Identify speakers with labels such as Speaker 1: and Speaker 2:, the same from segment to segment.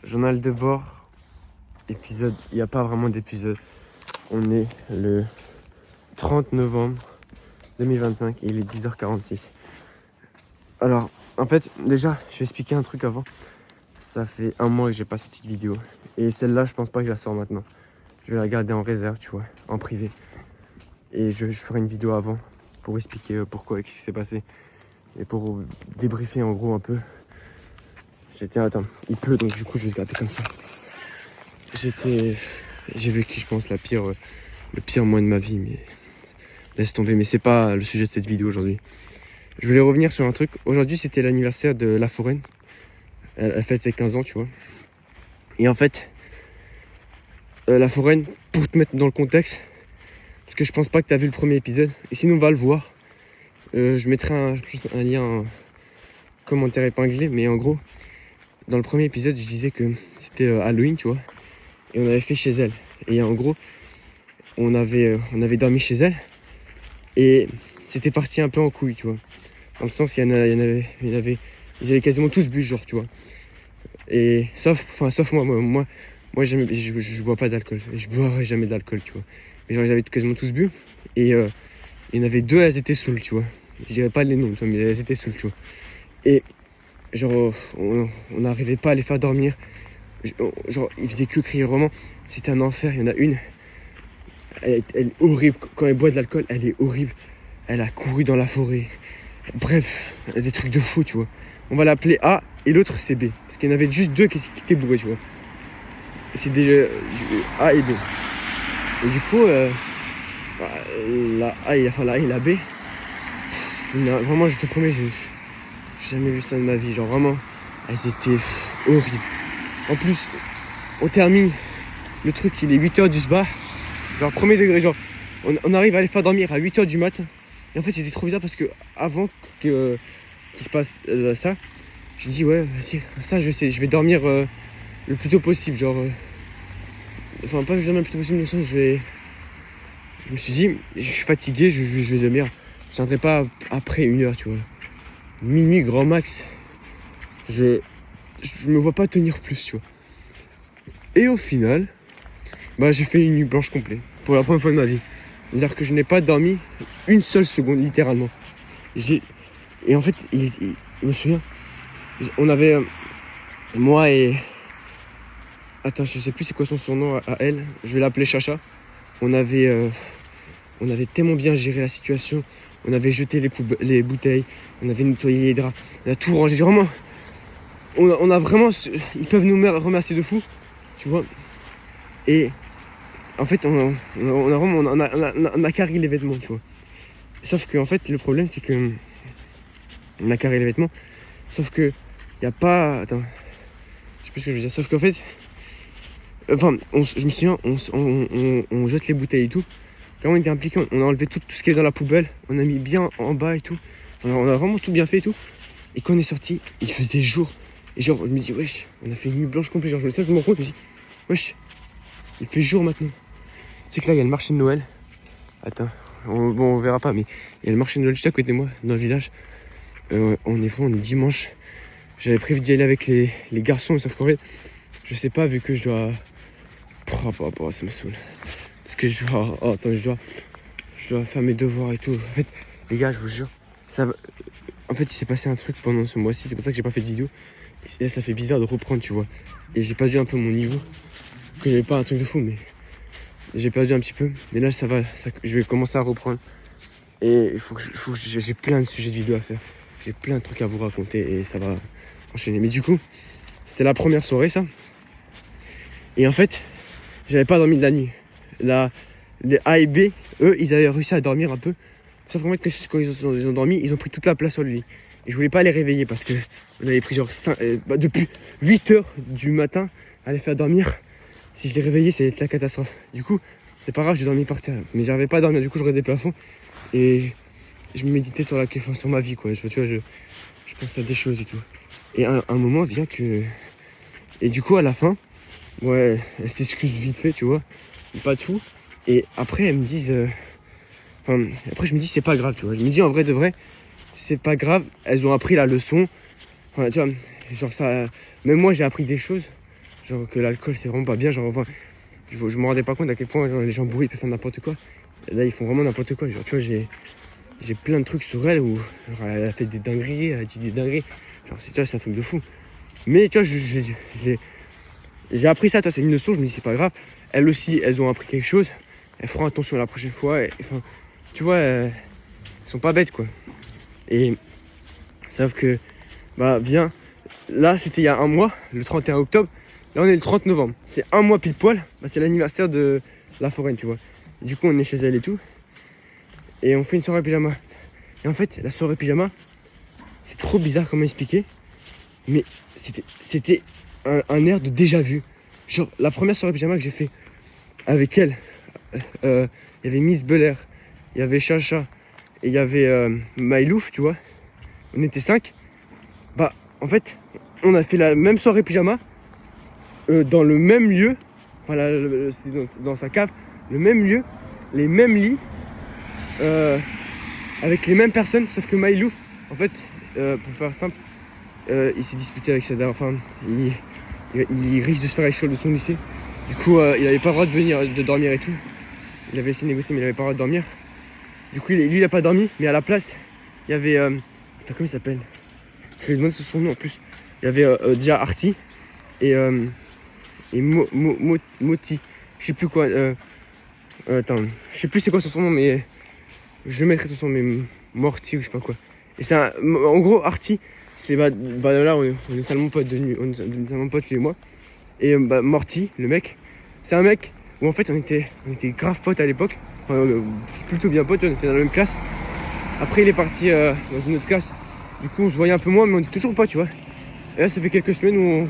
Speaker 1: Journal de bord, épisode, il n'y a pas vraiment d'épisode. On est le 30 novembre 2025 et il est 10h46. Alors, en fait, déjà, je vais expliquer un truc avant. Ça fait un mois que j'ai pas sorti de vidéo. Et celle-là, je pense pas que je la sors maintenant. Je vais la garder en réserve, tu vois, en privé. Et je ferai une vidéo avant pour expliquer pourquoi et ce qui s'est passé. Et pour débriefer en gros un peu. Attends, il pleut donc du coup je vais garder comme ça. J'ai vécu je pense le pire mois de ma vie, mais laisse tomber. Mais c'est pas le sujet de cette vidéo aujourd'hui. Je voulais revenir sur un truc. Aujourd'hui c'était l'anniversaire de La Foraine. Elle fête ses 15 ans, tu vois. Et en fait, La Foraine, pour te mettre dans le contexte, parce que je pense pas que tu as vu le premier épisode, et sinon on va le voir. Je mettrai un lien, un commentaire épinglé, mais en gros, dans le premier épisode, je disais que c'était Halloween, tu vois, et on avait fait chez elle. Et en gros, on avait dormi chez elle, et c'était parti un peu en couille, tu vois. Dans le sens, ils avaient quasiment tous bu, genre, tu vois. Et sauf moi, je bois pas d'alcool, je boirai jamais d'alcool, tu vois. Mais genre, ils avaient quasiment tous bu, et il y en avait deux, elles étaient saoules, tu vois. Je dirais pas les noms, tu vois, mais elles étaient saoules, tu vois. Et genre, on n'arrivait pas à les faire dormir. Genre, ils faisaient que crier, vraiment. C'était un enfer. Il y en a une, elle est horrible. Quand elle boit de l'alcool, elle est horrible. Elle a couru dans la forêt. Bref, des trucs de fou, tu vois. On va l'appeler A et l'autre c'est B. Parce qu'il y en avait juste deux qui étaient bourrés, tu vois. C'est des A et B. Et du coup, la A et la B, vraiment, je te promets, j'ai jamais vu ça de ma vie. Genre, vraiment, elles étaient horribles. En plus, on termine le truc, il est 8h du sbar. Genre, premier degré, genre, on arrive à les faire dormir à 8h du matin. Et en fait, c'était trop bizarre parce que avant qu'il se passe ça, j'ai dit, ouais, vas-y, ça, je vais dormir le plus tôt possible. Genre, enfin, pas dormir le plus tôt possible, mais je me suis dit, je suis fatigué, je vais dormir. Je ne tiendrai pas après 1h, tu vois. Minuit, grand max. Je me vois pas tenir plus, tu vois. Et au final, bah, j'ai fait une nuit blanche complète. Pour la première fois de ma vie. C'est-à-dire que je n'ai pas dormi une seule seconde, littéralement. Et en fait, il me souvient, on avait, moi et... Attends, je sais plus c'est quoi son surnom à elle. Je vais l'appeler Chacha. On avait tellement bien géré la situation. On avait jeté les bouteilles. On avait nettoyé les draps. On a tout rangé. Vraiment, on a vraiment... Ils peuvent nous remercier de fou. Tu vois. Et en fait, on a carré les vêtements, tu vois. Sauf que en fait, le problème, c'est que on a carré les vêtements. Sauf que y a pas... Attends. Je sais plus ce que je veux dire. Sauf qu'en fait... Enfin, je me souviens, on jette les bouteilles et tout. Quand on était impliqué, on a enlevé tout ce qui est dans la poubelle. On a mis bien en bas et tout. On a vraiment tout bien fait et tout. Et quand on est sorti, il faisait jour. Et genre, je me dis, wesh, on a fait une nuit blanche complète. Genre, je me rends compte, je me dis, wesh, il fait jour maintenant. Tu sais que là, il y a le marché de Noël. Attends, on verra pas, mais il y a le marché de Noël juste à côté de moi, dans le village. On est dimanche. J'avais prévu d'y aller avec les garçons, sauf qu'en fait, je sais pas, vu que je dois... Oh, ça me saoule. Parce que je dois faire mes devoirs et tout. En fait, les gars, je vous jure, en fait, il s'est passé un truc pendant ce mois-ci. C'est pour ça que j'ai pas fait de vidéo. Et là, ça fait bizarre de reprendre, tu vois. Et j'ai perdu un peu mon niveau. Que j'avais pas un truc de fou, mais j'ai perdu un petit peu. Mais là, ça va. Je vais commencer à reprendre. Et j'ai plein de sujets de vidéo à faire. J'ai plein de trucs à vous raconter et ça va enchaîner. Mais du coup, c'était la première soirée, ça. Et en fait, j'avais pas dormi de la nuit. Les A et B, eux, ils avaient réussi à dormir un peu. Sauf qu'en fait, quand ils ont dormi, ils ont pris toute la place sur le lit. Et je voulais pas les réveiller parce que on avait pris genre depuis 8h du matin à les faire dormir. Si je les réveillais, ça allait être la catastrophe. Du coup, c'est pas grave, j'ai dormi par terre. Mais j'arrivais pas à dormir, du coup, je regardais le plafond. Et je me méditais sur ma vie, quoi. Tu vois, je pense à des choses et tout. Et un moment vient que... Et du coup, à la fin, ouais, elle s'excuse vite fait, tu vois. Pas de fou. Et après, elles me disent... après, je me dis, c'est pas grave, tu vois. Je me dis, en vrai de vrai, c'est pas grave. Elles ont appris la leçon. Enfin, tu vois, genre ça... Même moi, j'ai appris des choses. Genre que l'alcool c'est vraiment pas bien. Genre, enfin, je me rendais pas compte à quel point genre, les gens bourrés ils peuvent faire n'importe quoi. Et là ils font vraiment n'importe quoi. Genre tu vois j'ai plein de trucs sur elle où genre, elle a fait des dingueries, elle a dit des dingueries. Genre c'est un truc de fou. Mais tu vois j'ai appris ça, toi c'est une leçon, je me dis c'est pas grave. Elles aussi elles ont appris quelque chose. Elles feront attention la prochaine fois. Enfin tu vois elles sont pas bêtes quoi. Et sauf que bah viens. Là c'était il y a un mois, le 31 octobre. Là on est le 30 novembre. C'est un mois pile poil. Bah, c'est l'anniversaire de la foraine tu vois. Du coup on est chez elle et tout. Et on fait une soirée pyjama. Et en fait la soirée pyjama, c'est trop bizarre comment expliquer. Mais c'était un air de déjà vu. Genre la première soirée pyjama que j'ai fait avec elle, il y avait Miss Belair, il y avait Chacha et il y avait Maïlouf, tu vois. On était 5. Bah en fait on a fait la même soirée pyjama dans le même lieu. Voilà, c'était dans sa cave, le même lieu, les mêmes lits, avec les mêmes personnes, sauf que Maïlouf, en fait, pour faire simple, il s'est disputé avec sa dernière femme. Il risque de se faire échouer de son lycée. Du coup, il avait pas le droit de dormir et tout. Il avait essayé de négocier, mais il avait pas le droit de dormir. Du coup, lui, il a pas dormi, mais à la place, il y avait. Attends, comment il s'appelle? Je lui ai demandé son nom en plus. Il y avait déjà Artie et Moti. Je sais plus quoi. Attends, je sais plus c'est quoi son nom, mais je mettrai son nom, mais Morty ou je sais pas quoi. Et c'est en gros, Artie, c'est là, on est seulement potes on est seulement potes lui et moi. Et Morty, le mec, c'est un mec où en fait on était grave potes à l'époque. Enfin, plutôt bien potes, on était dans la même classe. Après il est parti dans une autre classe. Du coup on se voyait un peu moins, mais on était toujours potes, tu vois. Et là ça fait quelques semaines où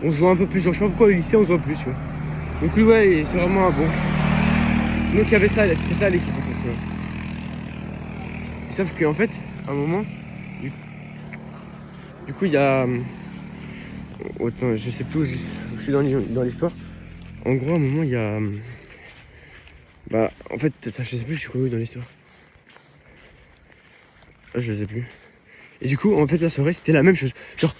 Speaker 1: on se voit un peu plus. Genre je sais pas pourquoi au lycée on se voit plus, tu vois. Donc lui ouais, c'est vraiment un bon. Donc il y avait ça, c'était ça l'équipe en fait, tu vois. Sauf qu'en fait, à un moment, du coup il y a... Attends, je sais plus où je suis dans l'histoire. En gros, à un moment, il y a... Bah, en fait, je sais plus, je suis où dans l'histoire. Ah, je sais plus. Et du coup, en fait, la soirée, c'était la même chose. Genre,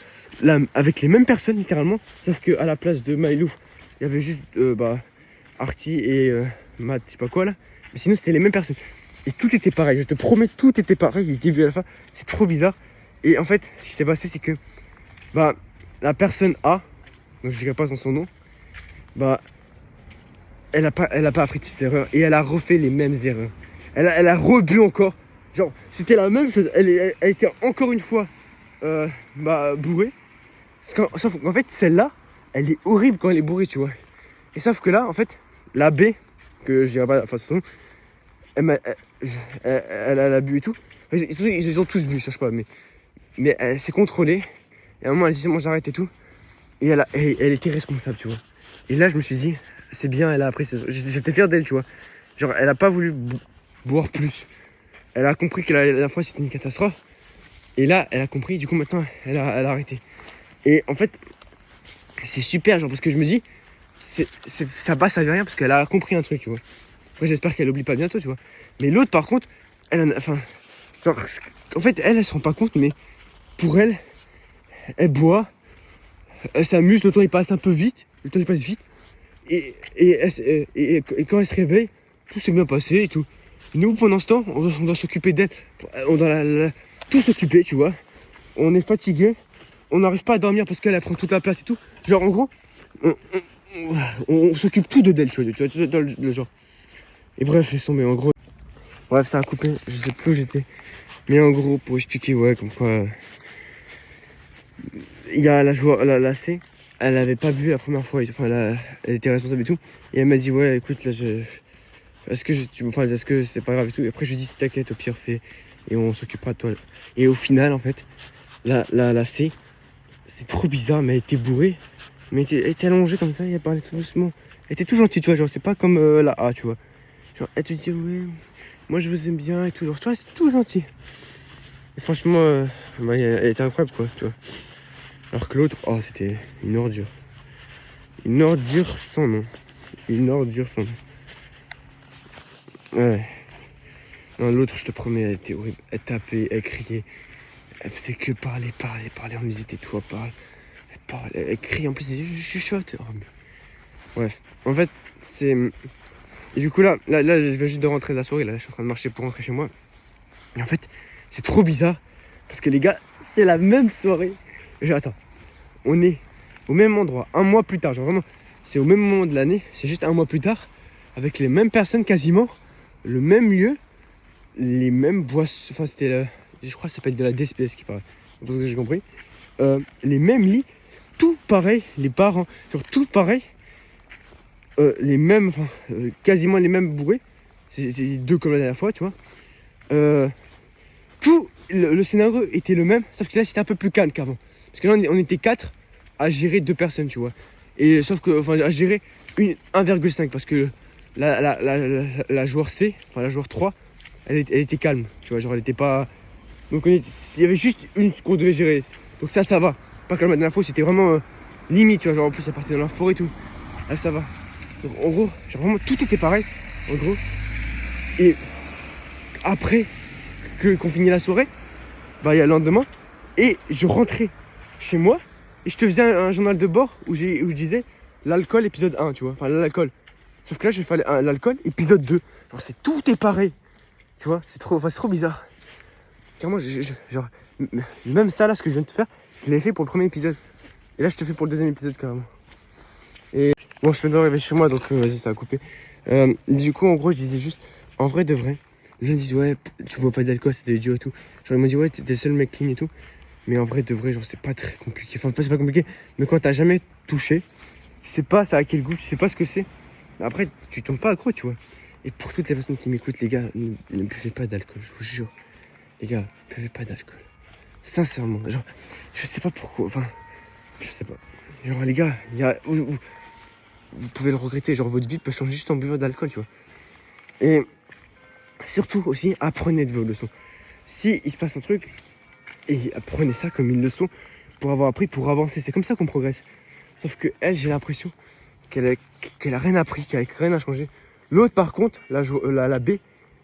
Speaker 1: avec les mêmes personnes, littéralement. Sauf qu'à la place de Maïlouf, il y avait juste, Artie et Matt, je sais pas quoi, là. Mais sinon, c'était les mêmes personnes. Et tout était pareil. Je te promets, tout était pareil du début à la fin. C'est trop bizarre. Et en fait, ce qui s'est passé, c'est que... Bah, la personne A, donc je dirais pas son nom, bah... Elle a pas appris de ses erreurs et elle a refait les mêmes erreurs. Elle a rebu encore. Genre, c'était la même chose. Elle était encore une fois bourrée. Sauf qu'en fait, celle-là, elle est horrible quand elle est bourrée, tu vois. Et sauf que là, en fait, la B, que je dirais pas, enfin, son nom, elle a bu et tout. Ils ont tous bu, je cherche pas, mais elle s'est contrôlée. Et à un moment, elle dit, bon, j'arrête et tout. Et elle était responsable, tu vois. Et là, je me suis dit, c'est bien, elle a appris. J'étais fier d'elle, tu vois. Genre, elle a pas voulu boire plus. Elle a compris que la dernière fois, c'était une catastrophe. Et là, elle a compris. Du coup, maintenant, elle a arrêté. Et en fait, c'est super, genre, parce que je me dis, ça passe à rien parce qu'elle a compris un truc, tu vois. Après, j'espère qu'elle oublie pas bientôt, tu vois. Mais l'autre, par contre, genre, en fait, elle se rend pas compte, mais pour elle, elle boit, elle s'amuse, le temps il passe un peu vite, le temps il passe vite. Et quand elle se réveille, tout s'est bien passé et tout. Nous, pendant ce temps, on doit s'occuper d'elle. On doit tout s'occuper, tu vois. On est fatigué. On n'arrive pas à dormir parce qu'elle prend toute la place et tout. Genre, en gros, on s'occupe tout d'elle, tu vois, dans le genre. Et bref, laissons, mais en gros... Bref, ça a coupé. Je sais plus où j'étais. Mais en gros, pour expliquer, ouais, comme quoi... Il y a la C. Elle avait pas vu la première fois, enfin elle était responsable et tout. Et elle m'a dit ouais écoute là est-ce que c'est pas grave et tout. Et après je lui ai dit t'inquiète au pire fais et on s'occupera de toi. Et au final en fait, la C, c'est trop bizarre mais elle était bourrée. Mais elle était allongée comme ça, elle parlait tout doucement. Elle était tout gentille tu vois, genre c'est pas comme la A tu vois. Genre elle te dit ouais, moi je vous aime bien et tout. Genre tu vois c'est tout gentil. Et franchement, elle était incroyable quoi tu vois. Alors que l'autre, oh c'était une ordure. Une ordure sans nom. Une ordure sans nom. Ouais. Non, l'autre, je te promets, elle était horrible. Elle tapait, elle criait. Elle faisait que parler. On lui disait tais-toi, parle. Elle elle crie, en plus, elle chuchote. Oh, bref, en fait, c'est... Et du coup, là, je viens juste de rentrer de la soirée. Là, je suis en train de marcher pour rentrer chez moi. Et en fait, c'est trop bizarre. Parce que les gars, c'est la même soirée. Genre, attends, on est au même endroit, un mois plus tard. Genre vraiment, c'est au même moment de l'année. C'est juste un mois plus tard. Avec les mêmes personnes quasiment. Le même lieu. Les mêmes boissons. Enfin, c'était, je crois que ça s'appelle de la DSPS qui paraît. C'est pour ça que j'ai compris. Les mêmes lits. Tout pareil. Les parents. Genre tout pareil. Les mêmes, quasiment les mêmes bourrées. C'est deux comme la dernière fois, tu vois. Tout le scénario était le même, sauf que là c'était un peu plus calme qu'avant. Parce que là on était 4 à gérer 2 personnes, tu vois. Et sauf que, enfin, à gérer 1,5 parce que la joueur C, enfin la joueur 3, elle était calme, tu vois. Genre elle était pas. Donc il y avait juste une qu'on devait gérer. Donc ça va. Pas comme la dernière fois, c'était vraiment limite, tu vois. Genre en plus ça partait dans la forêt et tout. Là ça va. Donc en gros, genre vraiment tout était pareil, en gros. Et après qu'on finit la soirée, bah il y a le lendemain, et je rentrais chez moi, et je te faisais un journal de bord où je disais l'alcool épisode 1, tu vois. Enfin l'alcool. Sauf que là je fais l'alcool épisode 2. Genre tout est pareil. Tu vois, c'est trop bizarre. Car moi, genre, même ça là, ce que je viens de te faire, je l'ai fait pour le premier épisode. Et là je te fais pour le deuxième épisode carrément. Et bon, je suis maintenant arrivé chez moi, donc vas-y, ça a coupé. Du coup, en gros, je disais juste, en vrai de vrai, les gens disent, ouais, tu bois pas d'alcool, c'est des idiots et tout. Genre, ils m'ont dit, ouais, t'es le seul mec clean et tout. Mais en vrai de vrai, genre, c'est pas très compliqué. Enfin, c'est pas compliqué, mais quand t'as jamais touché, tu sais pas ça a quel goût, tu sais pas ce que c'est. Après, tu tombes pas accro, tu vois. Et pour toutes les personnes qui m'écoutent, les gars, ne buvez pas d'alcool, je vous jure. Les gars, buvez pas d'alcool. Sincèrement, genre, je sais pas pourquoi, enfin, je sais pas. Genre, les gars, il y a. Vous pouvez le regretter, genre votre vie peut changer juste en buvant d'alcool, tu vois. Et surtout aussi, apprenez de vos leçons. Si il se passe un truc, et apprenez ça comme une leçon pour avoir appris, pour avancer. C'est comme ça qu'on progresse. Sauf que elle, j'ai l'impression qu'elle a rien appris, qu'elle a rien à changer. L'autre, par contre, la B,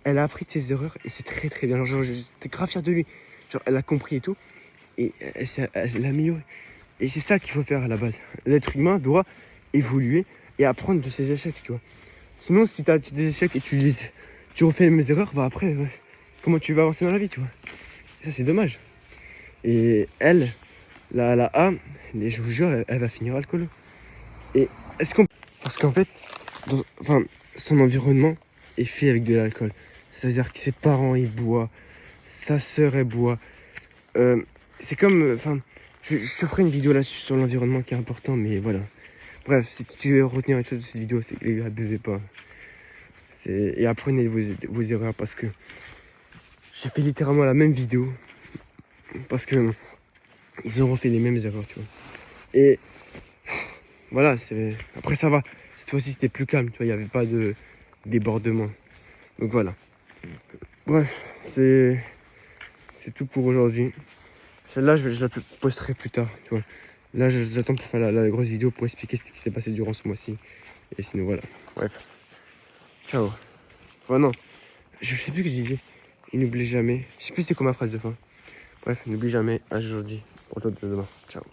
Speaker 1: elle a appris de ses erreurs et c'est très très bien. Genre, j'étais grave fier de lui. Genre, elle a compris et tout. Et elle l'a amélioré. Et c'est ça qu'il faut faire à la base. L'être humain doit évoluer et apprendre de ses échecs, tu vois. Sinon, si tu as des échecs et tu refais les mêmes erreurs, bah après, comment tu vas avancer dans la vie, tu vois. Et ça, c'est dommage. Et elle, la A, je vous jure, elle va finir alcoolo. Et est-ce qu'on... Parce qu'en fait, son environnement est fait avec de l'alcool. C'est-à-dire que ses parents, ils boivent, sa sœur, elle boit. C'est comme... je te ferai une vidéo là-dessus sur l'environnement qui est important, mais voilà. Bref, si tu veux retenir une chose de cette vidéo, c'est que les gars, buvez pas. Et apprenez vos erreurs parce que j'ai fait littéralement la même vidéo. Parce que ils ont refait les mêmes erreurs, tu vois. Et voilà, après ça va. Cette fois-ci, c'était plus calme, tu vois, il n'y avait pas de débordement. Donc voilà. Bref, c'est tout pour aujourd'hui. Celle-là, je la posterai plus tard, tu vois. Là, j'attends pour faire la grosse vidéo pour expliquer ce qui s'est passé durant ce mois-ci. Et sinon, voilà. Bref. Ciao. Enfin, non. Je sais plus ce que je disais. Et n'oublie jamais. Je sais plus c'est quoi ma phrase de fin. Bref, n'oublie jamais. À aujourd'hui. Pour toi de demain. Ciao.